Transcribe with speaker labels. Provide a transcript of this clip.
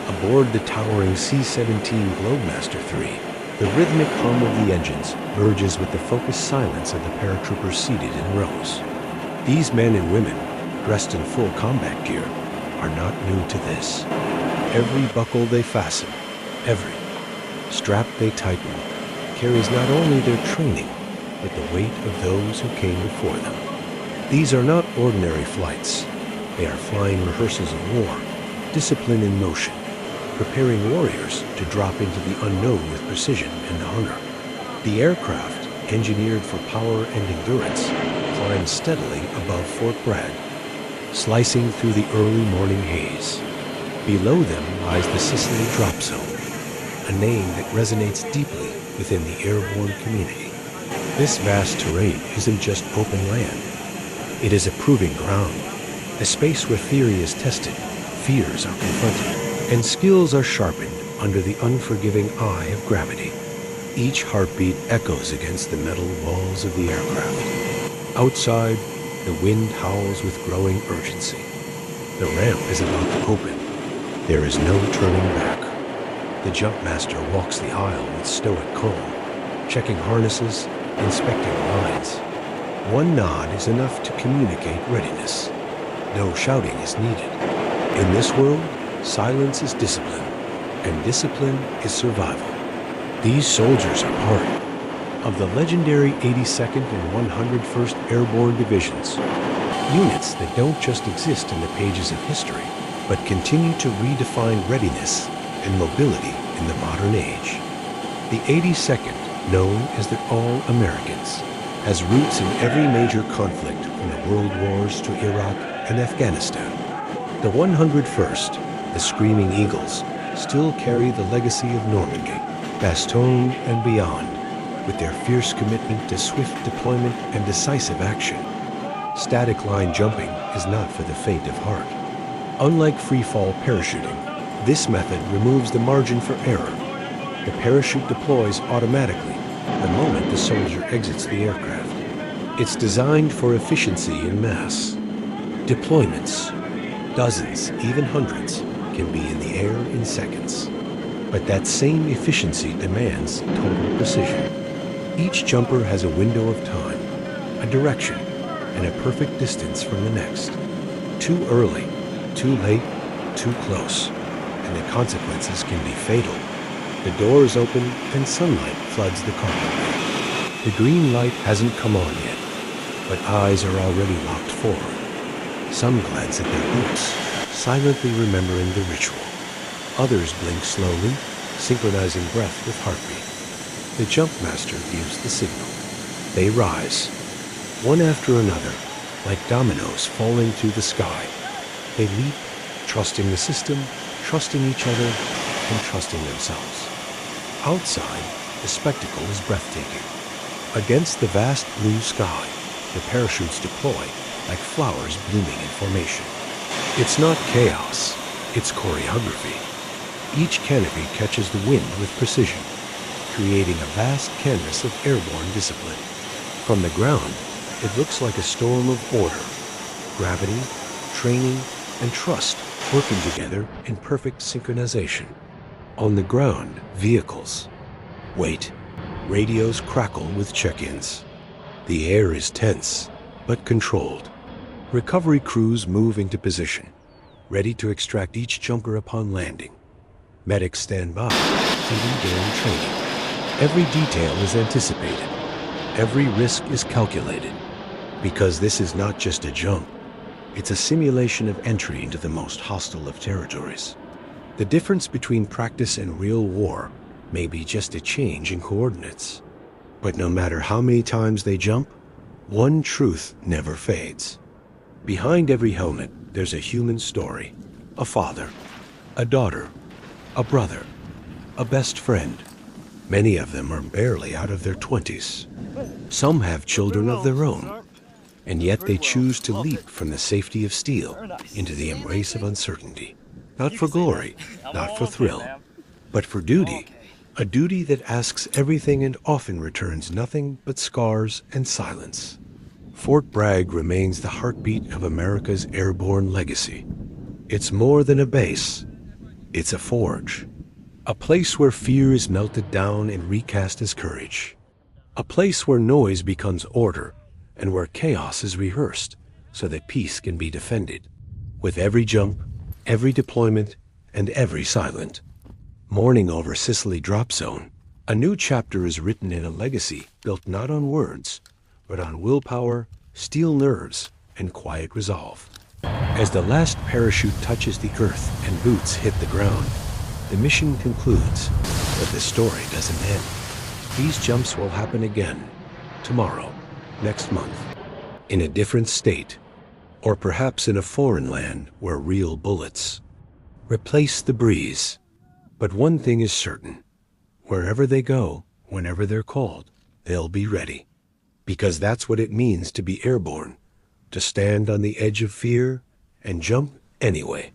Speaker 1: Aboard the towering C-17 Globemaster III, the rhythmic hum of the engines merges with the focused silence of the paratroopers seated in rows. These men and women, dressed in full combat gear, are not new to this. Every buckle they fasten, every strap they tighten, carries not only their training, but the weight of those who came before them. These are not ordinary flights. They are flying rehearsals of war, discipline in motion, preparing warriors to drop into the unknown with precision and honor. The aircraft, engineered for power and endurance, climbs steadily above Fort Bragg, slicing through the early morning haze. Below them lies the Sicily Drop Zone, a name that resonates deeply within the airborne community. This vast terrain isn't just open land. It is a proving ground, a space where theory is tested, fears are confronted, and skills are sharpened under the unforgiving eye of gravity. Each heartbeat echoes against the metal walls of the aircraft. Outside, the wind howls with growing urgency. The ramp is about to open. There is no turning back. The jumpmaster walks the aisle with stoic calm, checking harnesses, inspecting lines. One nod is enough to communicate readiness. No shouting is needed. In this world, silence is discipline, and discipline is survival. These soldiers are part of the legendary 82nd and 101st Airborne Divisions, units that don't just exist in the pages of history, but continue to redefine readiness and mobility in the modern age. The 82nd, known as the All-Americans, has roots in every major conflict from the World Wars to Iraq and Afghanistan. The 101st, the Screaming Eagles, still carry the legacy of Normandy, Bastogne, and beyond, with their fierce commitment to swift deployment and decisive action. Static line jumping is not for the faint of heart. Unlike free-fall parachuting, this method removes the margin for error. The parachute deploys automatically the moment the soldier exits the aircraft. It's designed for efficiency in mass. Deployments, dozens, even hundreds, can be in the air in seconds. But that same efficiency demands total precision. Each jumper has a window of time, a direction, and a perfect distance from the next. Too early, too late, too close, and the consequences can be fatal. The doors open and sunlight floods the cockpit. The green light hasn't come on yet, but eyes are already locked forward. Some glance at their boots, silently remembering the ritual. Others blink slowly, synchronizing breath with heartbeat. The jumpmaster gives the signal. They rise, one after another, like dominoes falling through the sky. They leap, trusting the system, trusting each other, and trusting themselves. Outside, the spectacle is breathtaking. Against the vast blue sky, the parachutes deploy like flowers blooming in formation. It's not chaos, it's choreography. Each canopy catches the wind with precision, creating a vast canvas of airborne discipline. From the ground, it looks like a storm of order, gravity, training, and trust working together in perfect synchronization. On the ground, vehicles wait. Radios crackle with check-ins. The air is tense, but controlled. Recovery crews move into position, ready to extract each jumper upon landing. Medics stand by, even during training. Every detail is anticipated. Every risk is calculated. Because this is not just a jump, it's a simulation of entry into the most hostile of territories. The difference between practice and real war may be just a change in coordinates. But no matter how many times they jump, one truth never fades. Behind every helmet, there's a human story. A father, a daughter, a brother, a best friend. Many of them are barely out of their 20s. Some have children of their own, and yet they choose to leap from the safety of steel into the embrace of uncertainty. Not for glory, not for thrill, but for duty. A duty that asks everything and often returns nothing but scars and silence. Fort Bragg remains the heartbeat of America's airborne legacy. It's more than a base. It's a forge. A place where fear is melted down and recast as courage. A place where noise becomes order and where chaos is rehearsed so that peace can be defended. With every jump, every deployment, and every silent. Mourning over Sicily Drop Zone, a new chapter is written in a legacy built not on words, but on willpower, steel nerves, and quiet resolve. As the last parachute touches the earth and boots hit the ground, the mission concludes, but the story doesn't end. These jumps will happen again, tomorrow, next month, in a different state, or perhaps in a foreign land where real bullets replace the breeze. But one thing is certain, wherever they go, whenever they're called, they'll be ready. Because that's what it means to be airborne, to stand on the edge of fear and jump anyway.